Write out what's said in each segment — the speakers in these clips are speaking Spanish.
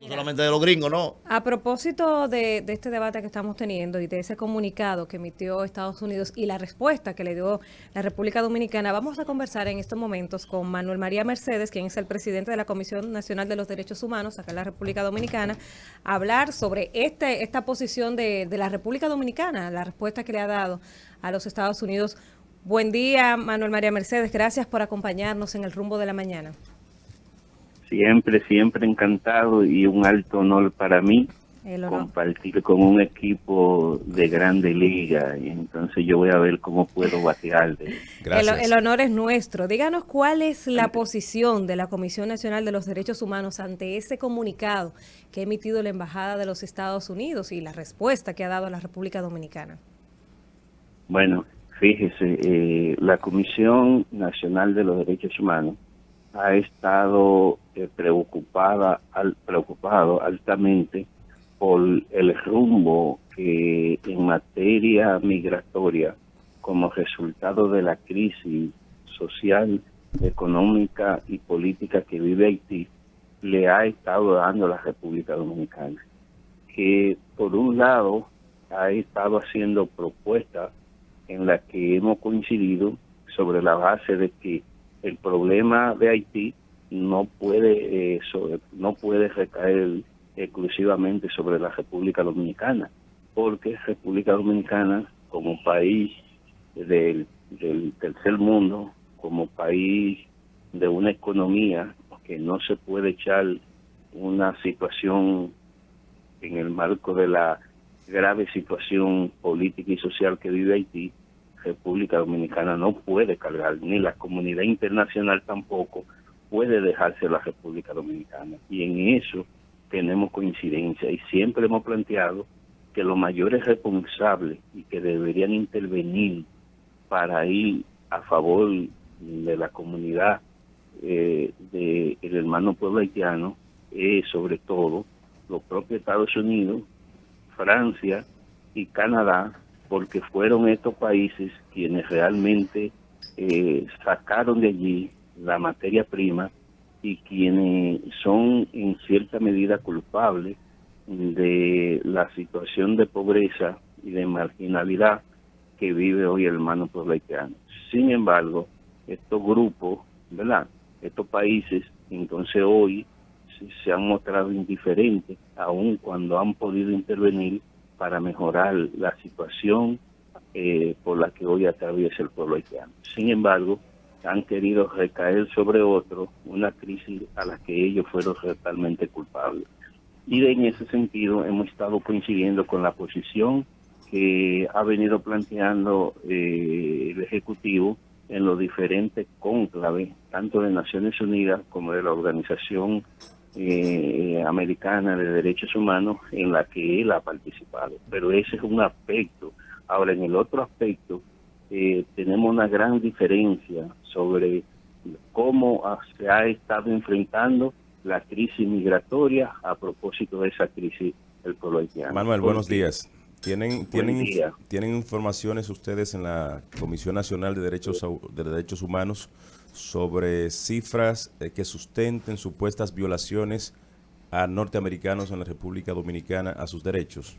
solamente de los gringos, ¿no? A propósito de este debate que estamos teniendo y de ese comunicado que emitió Estados Unidos y la respuesta que le dio la República Dominicana, vamos a conversar en estos momentos con Manuel María Mercedes, quien es el presidente de la Comisión Nacional de los Derechos Humanos acá en la República Dominicana, a hablar sobre esta posición de la República Dominicana, la respuesta que le ha dado a los Estados Unidos. Buen día, Manuel María Mercedes, gracias por acompañarnos en el rumbo de la mañana. Siempre, siempre encantado y un alto honor para mí El honor. compartir con un equipo de grande liga. Y entonces yo voy a ver cómo puedo batearle. El honor es nuestro. Díganos cuál es la posición de la Comisión Nacional de los Derechos Humanos ante ese comunicado que ha emitido la Embajada de los Estados Unidos y la respuesta que ha dado la República Dominicana. Bueno, fíjese, la Comisión Nacional de los Derechos Humanos ha estado preocupado altamente por el rumbo que en materia migratoria, como resultado de la crisis social, económica y política que vive Haití, le ha estado dando a la República Dominicana. Que por un lado ha estado haciendo propuestas en las que hemos coincidido sobre la base de que el problema de Haití no puede recaer exclusivamente sobre la República Dominicana, porque República Dominicana, como país del tercer mundo, como país de una economía que no se puede echar una situación en el marco de la grave situación política y social que vive Haití, República Dominicana no puede cargar, ni la comunidad internacional tampoco puede dejarse a la República Dominicana. Y en eso tenemos coincidencia y siempre hemos planteado que los mayores responsables y que deberían intervenir para ir a favor de la comunidad del hermano pueblo haitiano es sobre todo los propios Estados Unidos, Francia y Canadá, porque fueron estos países quienes realmente sacaron de allí la materia prima y quienes son en cierta medida culpables de la situación de pobreza y de marginalidad que vive hoy el hermano pueblo haitiano. Sin embargo, estos grupos, ¿verdad?, estos países, entonces hoy se han mostrado indiferentes, aun cuando han podido intervenir para mejorar la situación por la que hoy atraviesa el pueblo haitiano. Sin embargo, han querido recaer sobre otros una crisis a la que ellos fueron totalmente culpables. Y en ese sentido hemos estado coincidiendo con la posición que ha venido planteando el Ejecutivo en los diferentes cónclaves, tanto de Naciones Unidas como de la Organización Americana de Derechos Humanos, en la que él ha participado. Pero ese es un aspecto. Ahora, en el otro aspecto, tenemos una gran diferencia sobre cómo se ha estado enfrentando la crisis migratoria a propósito de esa crisis del pueblo haitiano. Manuel, buenos días. ¿Tienen día. informaciones ustedes en la Comisión Nacional de Derechos Humanos sobre cifras que sustenten supuestas violaciones a norteamericanos en la República Dominicana a sus derechos?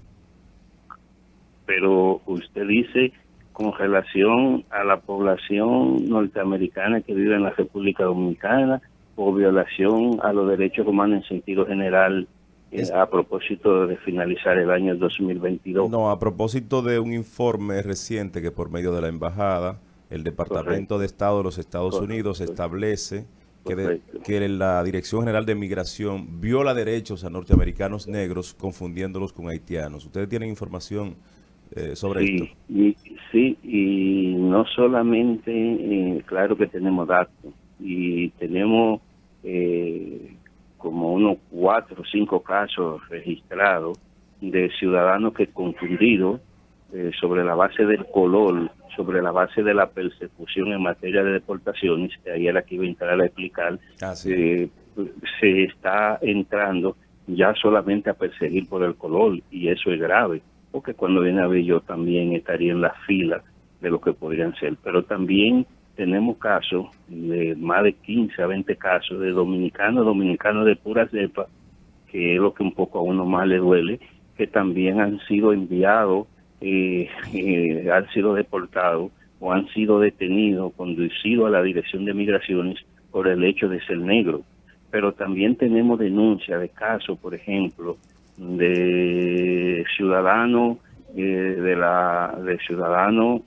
Pero usted dice con relación a la población norteamericana que vive en la República Dominicana o violación a los derechos humanos en sentido general a propósito de finalizar el año 2022. No, a propósito de un informe reciente que por medio de la Embajada, el Departamento de Estado de los Estados Unidos establece que la Dirección General de Migración viola derechos a norteamericanos negros confundiéndolos con haitianos. ¿Ustedes tienen información sobre esto? Sí, y no solamente, claro que tenemos datos, y tenemos como unos 4 o 5 casos registrados de ciudadanos que confundidos sobre la base del color, sobre la base de la persecución en materia de deportaciones, que ahí era que iba a entrar a explicar, se está entrando ya solamente a perseguir por el color, y eso es grave, porque cuando viene a ver yo también estaría en la fila de lo que podrían ser. Pero también tenemos casos de más de 15 a 20 casos de dominicanos de pura cepa que es lo que un poco a uno más le duele, que también han sido enviados, han sido deportados o han sido detenidos, conducidos a la Dirección de Migraciones por el hecho de ser negro. Pero también tenemos denuncias de casos, por ejemplo, de ciudadanos de ciudadanos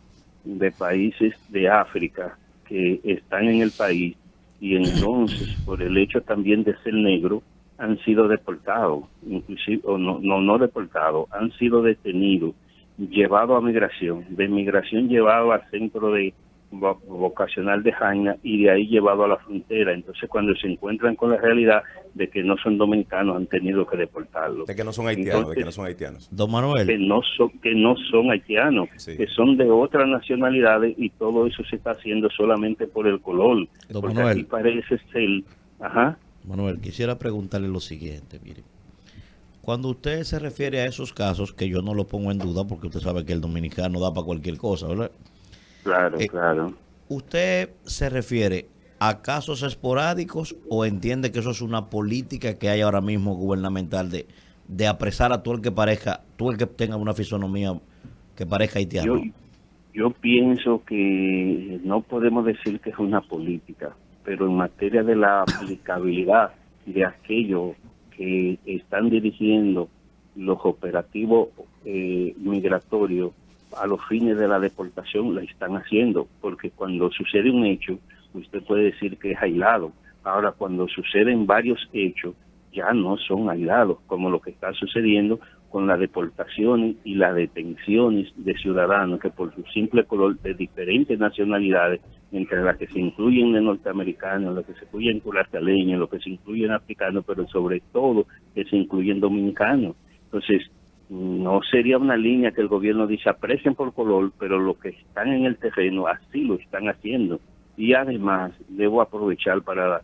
de países de África que están en el país y entonces por el hecho también de ser negro han sido deportados, inclusive o no deportados, han sido detenidos, llevados a migración, de migración llevados al centro de vocacional de Jaina y de ahí llevado a la frontera. Entonces cuando se encuentran con la realidad de que no son dominicanos han tenido que deportarlos. De que no son haitianos, entonces, de que no son haitianos. Don Manuel. Que no son haitianos, sí, que son de otras nacionalidades y todo eso se está haciendo solamente por el color. Don porque Manuel. aquí parece ser... Ajá. Manuel, quisiera preguntarle lo siguiente, mire. Cuando usted se refiere a esos casos, que yo no lo pongo en duda porque usted sabe que el dominicano da para cualquier cosa, ¿verdad? Claro, claro. ¿Usted se refiere a casos esporádicos o entiende que eso es una política que hay ahora mismo gubernamental de apresar a todo el que tenga una fisonomía que parezca haitiano? Yo pienso que no podemos decir que es una política, pero en materia de la aplicabilidad de aquellos que están dirigiendo los operativos migratorios a los fines de la deportación, la están haciendo, porque cuando sucede un hecho, usted puede decir que es aislado. Ahora, cuando suceden varios hechos, ya no son aislados, como lo que está sucediendo con las deportaciones y las detenciones de ciudadanos que por su simple color de diferentes nacionalidades, entre las que se incluyen de norteamericanos, las que se incluyen curataleños, los que se incluyen africanos, pero sobre todo que se incluyen dominicanos. Entonces, no sería una línea que el gobierno dice aprecien por color, pero los que están en el terreno así lo están haciendo. Y además, debo aprovechar para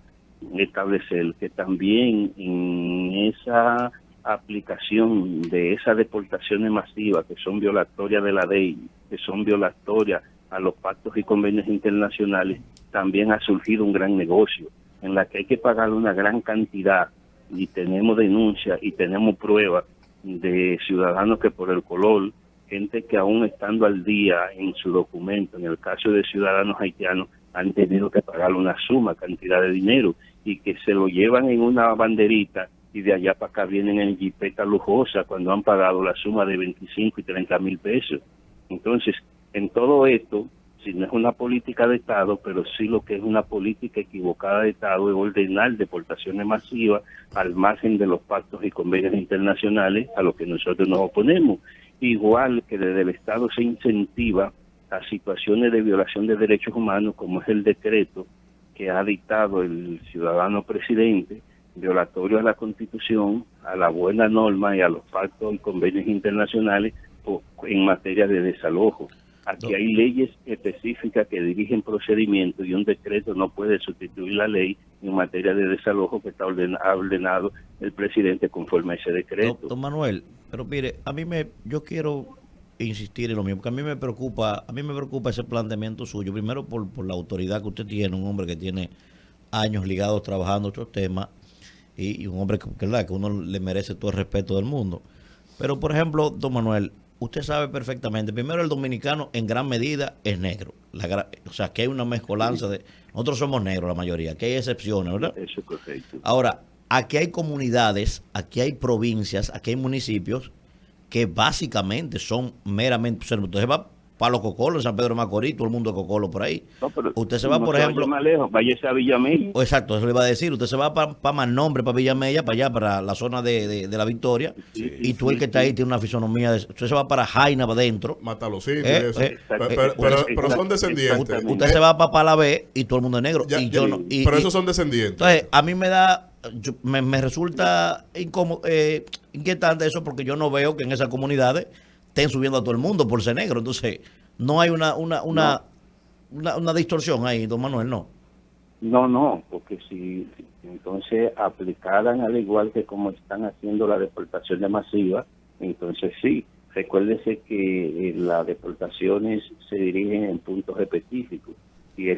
establecer que también en esa aplicación de esas deportaciones masivas que son violatorias de la ley, que son violatorias a los pactos y convenios internacionales, también ha surgido un gran negocio en la que hay que pagar una gran cantidad y tenemos denuncias y tenemos pruebas de ciudadanos que por el color, gente que aún estando al día en su documento, en el caso de ciudadanos haitianos, han tenido que pagar una suma cantidad de dinero y que se lo llevan en una banderita y de allá para acá vienen en jipeta lujosa cuando han pagado la suma de 25 y 30 mil pesos. Entonces, en todo esto, si no es una política de Estado, pero sí lo que es una política equivocada de Estado es ordenar deportaciones masivas al margen de los pactos y convenios internacionales a los que nosotros nos oponemos. Igual que desde el Estado se incentiva a situaciones de violación de derechos humanos, como es el decreto que ha dictado el ciudadano presidente, violatorio a la Constitución, a la buena norma y a los pactos y convenios internacionales en materia de desalojo. Aquí hay leyes específicas que dirigen procedimientos y un decreto no puede sustituir la ley en materia de desalojo que está ordenado el presidente conforme a ese decreto. Don Manuel, pero mire, yo quiero insistir en lo mismo, porque a mí me preocupa ese planteamiento suyo, primero por la autoridad que usted tiene, un hombre que tiene años ligados trabajando estos temas y un hombre que uno le merece todo el respeto del mundo. Pero, por ejemplo, don Manuel, usted sabe perfectamente, primero el dominicano en gran medida es negro. O sea, que hay una mezcolanza de... Nosotros somos negros la mayoría, que hay excepciones, ¿verdad? Eso es correcto. Ahora, aquí hay comunidades, aquí hay provincias, aquí hay municipios que básicamente son meramente... O sea, usted va para los cocolos, San Pedro de Macorís, todo el mundo de cocolo por ahí. No, usted se va, por ejemplo... más lejos, váyase a Villamella. Exacto, eso le iba a decir. Usted se va para Manombre, para Villamella, para allá, para la zona de La Victoria. Sí, y tú el que está ahí tiene una fisonomía de... Usted se va para Jaina, para adentro. Mata los indios. Pero son descendientes. Usted se va para Palabé y todo el mundo es negro. Ya, y yo no, pero esos son descendientes. Entonces, a mí me da... me resulta inquietante eso porque yo no veo que en esas comunidades estén subiendo a todo el mundo por ser negro. Entonces, no hay una distorsión ahí, don Manuel, ¿no? No, porque si entonces aplicaran al igual que como están haciendo la deportación masiva, entonces sí. Recuérdese que las deportaciones se dirigen en puntos específicos y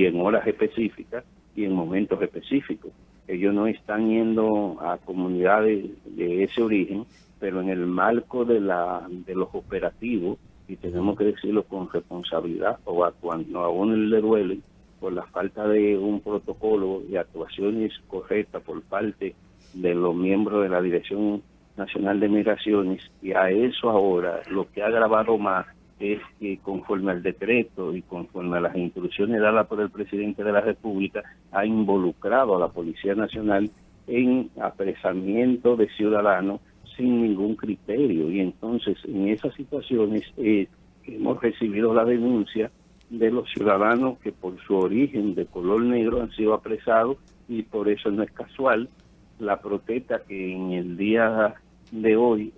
en horas específicas y en momentos específicos. ellos no están yendo a comunidades de ese origen, pero en el marco de los operativos, y tenemos que decirlo con responsabilidad, o cuando a uno le duele por la falta de un protocolo de actuaciones correctas por parte de los miembros de la Dirección Nacional de Migraciones, y a eso ahora lo que ha agravado más es que conforme al decreto y conforme a las instrucciones dadas por el presidente de la República, ha involucrado a la Policía Nacional en apresamiento de ciudadanos sin ningún criterio. Y entonces en esas situaciones hemos recibido la denuncia de los ciudadanos que por su origen de color negro han sido apresados, y por eso no es casual la protesta que en el día de hoy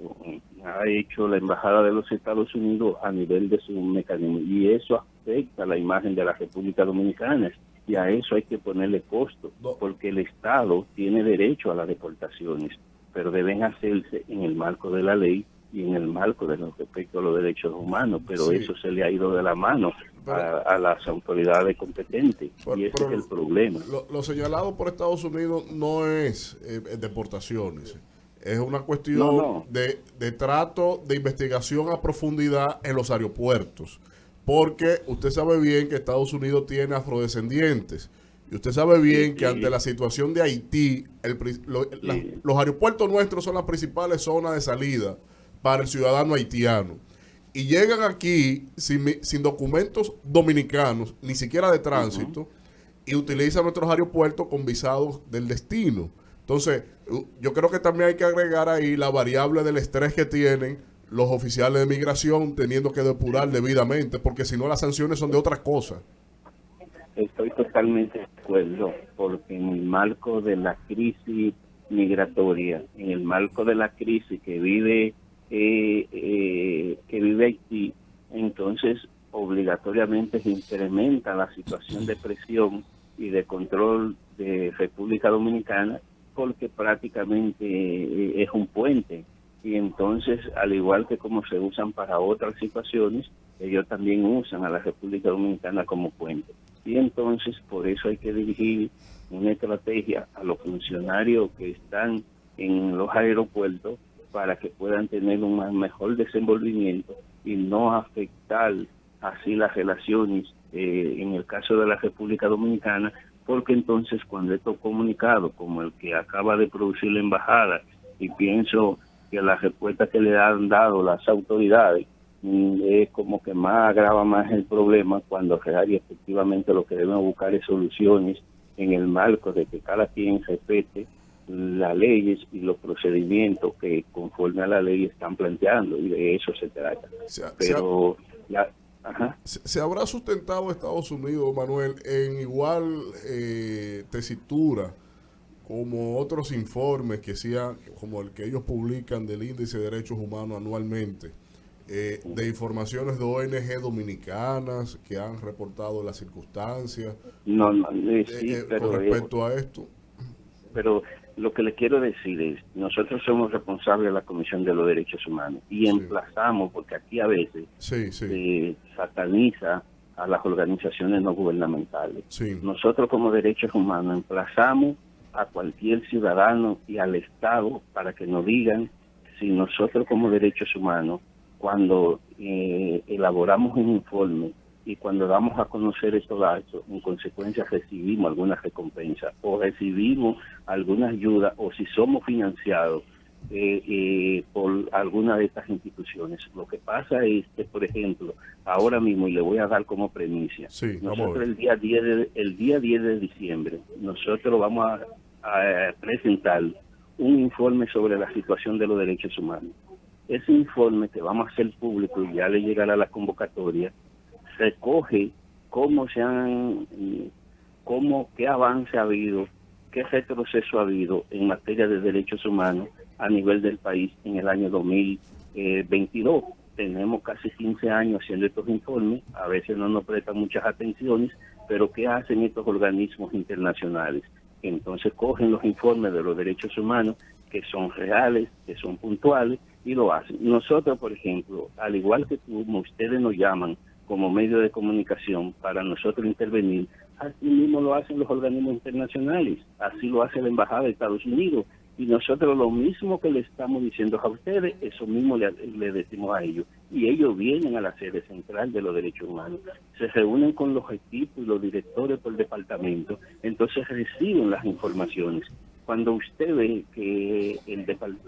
ha hecho la Embajada de los Estados Unidos a nivel de su mecanismo, y eso afecta la imagen de la República Dominicana, y a eso hay que ponerle costo, porque el Estado tiene derecho a las deportaciones, pero deben hacerse en el marco de la ley y en el marco de los respecto a los derechos humanos, pero sí, eso se le ha ido de la mano a las autoridades competentes, y ese es el problema. Lo señalado por Estados Unidos no es deportaciones, es una cuestión de trato de investigación a profundidad en los aeropuertos, porque usted sabe bien que Estados Unidos tiene afrodescendientes, y usted sabe bien que ante la situación de Haití, los aeropuertos nuestros son las principales zonas de salida para el ciudadano haitiano. Y llegan aquí sin documentos dominicanos, ni siquiera de tránsito, y utilizan nuestros aeropuertos con visados del destino. Entonces, yo creo que también hay que agregar ahí la variable del estrés que tienen los oficiales de migración teniendo que depurar debidamente, porque si no las sanciones son de otras cosas. Estoy totalmente de acuerdo, porque en el marco de la crisis migratoria, en el marco de la crisis que vive Haití, entonces obligatoriamente se incrementa la situación de presión y de control de República Dominicana, porque prácticamente es un puente, y entonces al igual que como se usan para otras situaciones, ellos también usan a la República Dominicana como puente. Y entonces por eso hay que dirigir una estrategia a los funcionarios que están en los aeropuertos para que puedan tener un mejor desenvolvimiento y no afectar así las relaciones en el caso de la República Dominicana, porque entonces cuando estos comunicados como el que acaba de producir la embajada, y pienso que la respuesta que le han dado las autoridades es como que más agrava más el problema, cuando real y efectivamente lo que debemos buscar es soluciones en el marco de que cada quien respete las leyes y los procedimientos que conforme a la ley están planteando, y de eso se trata. ¿Se habrá sustentado Estados Unidos, Manuel, en igual tesitura como otros informes que sean, como el que ellos publican del Índice de Derechos Humanos anualmente, de informaciones de ONG dominicanas que han reportado las circunstancias pero con respecto a esto? Pero lo que le quiero decir es, nosotros somos responsables de la Comisión de los Derechos Humanos y emplazamos, porque aquí a veces se sataniza a las organizaciones no gubernamentales. Nosotros como Derechos Humanos emplazamos a cualquier ciudadano y al Estado para que nos digan si nosotros como Derechos Humanos, cuando elaboramos un informe y cuando damos a conocer estos datos, en consecuencia recibimos alguna recompensa o recibimos alguna ayuda, o si somos financiados por alguna de estas instituciones. Lo que pasa es que, por ejemplo, ahora mismo, y le voy a dar como premisa, nosotros el día 10 de diciembre, nosotros vamos a presentar un informe sobre la situación de los derechos humanos. Ese informe que vamos a hacer público y ya le llegará la convocatoria, recoge qué avance ha habido, qué retroceso ha habido en materia de derechos humanos a nivel del país en el año 2022. Tenemos casi 15 años haciendo estos informes, a veces no nos prestan muchas atenciones, pero ¿qué hacen estos organismos internacionales? Entonces cogen los informes de los derechos humanos que son reales, que son puntuales, y lo hacen. Nosotros, por ejemplo, al igual que como ustedes nos llaman como medio de comunicación para nosotros intervenir, así mismo lo hacen los organismos internacionales, así lo hace la Embajada de Estados Unidos. Y nosotros lo mismo que le estamos diciendo a ustedes, eso mismo le decimos a ellos. Y ellos vienen a la sede central de los derechos humanos, se reúnen con los equipos y los directores por departamento, entonces reciben las informaciones. Cuando usted ve que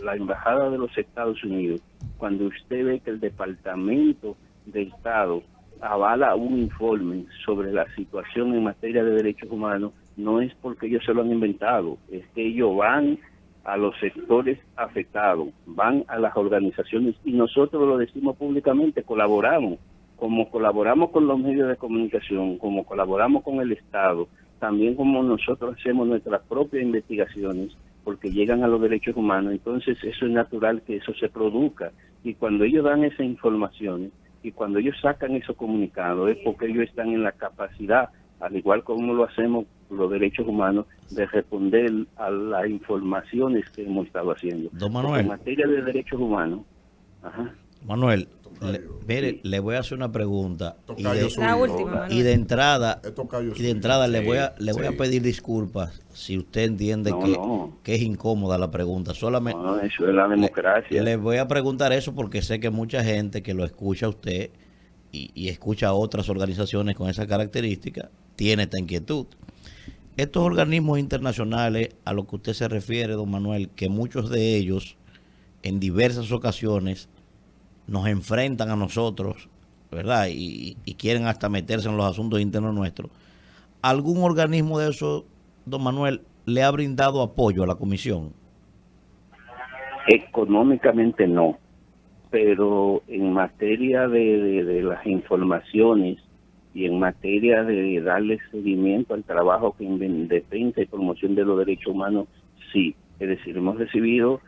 la Embajada de los Estados Unidos, cuando usted ve que el Departamento de Estado avala un informe sobre la situación en materia de derechos humanos, no es porque ellos se lo han inventado, es que ellos van a los sectores afectados, van a las organizaciones, y nosotros lo decimos públicamente, colaboramos, como colaboramos con los medios de comunicación, como colaboramos con el Estado, también como nosotros hacemos nuestras propias investigaciones, porque llegan a los derechos humanos. Entonces eso es natural que eso se produzca, y cuando ellos dan esa información y cuando ellos sacan esos comunicados es porque ellos están en la capacidad, al igual como lo hacemos los derechos humanos, de responder a las informaciones que hemos estado haciendo. Don Manuel, en materia de derechos humanos, Manuel, mire, sí, le voy a hacer una pregunta la última, y de entrada le voy a sí. pedir disculpas si usted entiende que es incómoda la pregunta. Solamente no, eso es la democracia. le voy a preguntar eso porque sé que mucha gente que lo escucha a usted y escucha a otras organizaciones con esa característica tiene esta inquietud. Estos organismos internacionales a los que usted se refiere, don Manuel, que muchos de ellos en diversas ocasiones nos enfrentan a nosotros, ¿verdad? Y quieren hasta meterse en los asuntos internos nuestros. ¿Algún organismo de esos, don Manuel, le ha brindado apoyo a la comisión? Económicamente no, pero en materia de las informaciones y en materia de darle seguimiento al trabajo que en defensa y promoción de los derechos humanos, sí. Es decir, hemos recibido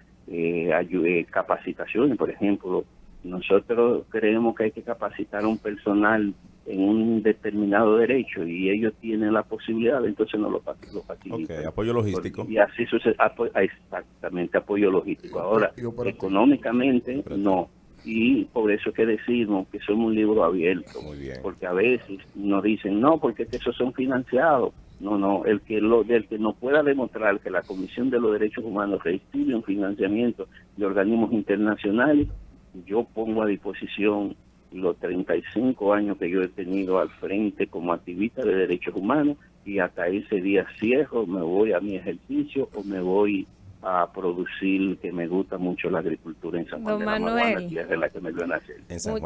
capacitaciones, por ejemplo. Nosotros creemos que hay que capacitar a un personal en un determinado derecho y ellos tienen la posibilidad, entonces no lo facilitan. Okay, apoyo logístico. Y así sucede, exactamente, apoyo logístico. Ahora, económicamente no. Y por eso es que decimos que somos un libro abierto. Muy bien. Porque a veces nos dicen, no, porque es que esos son financiados. No, el que no pueda demostrar que la Comisión de los Derechos Humanos recibe un financiamiento de organismos internacionales, yo pongo a disposición los 35 años que yo he tenido al frente como activista de derechos humanos, y hasta ese día cierro, me voy a mi ejercicio o me voy a producir, que me gusta mucho la agricultura en San Juan de la Maguana, tierra en la que me vio nacer.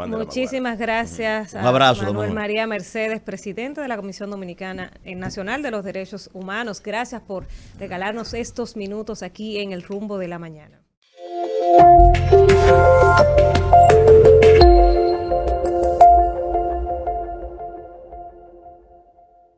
Muchísimas gracias Un abrazo, a Manuel María Mercedes, presidente de la Comisión Dominicana Nacional de los Derechos Humanos. Gracias por regalarnos estos minutos aquí en El Rumbo de la Mañana.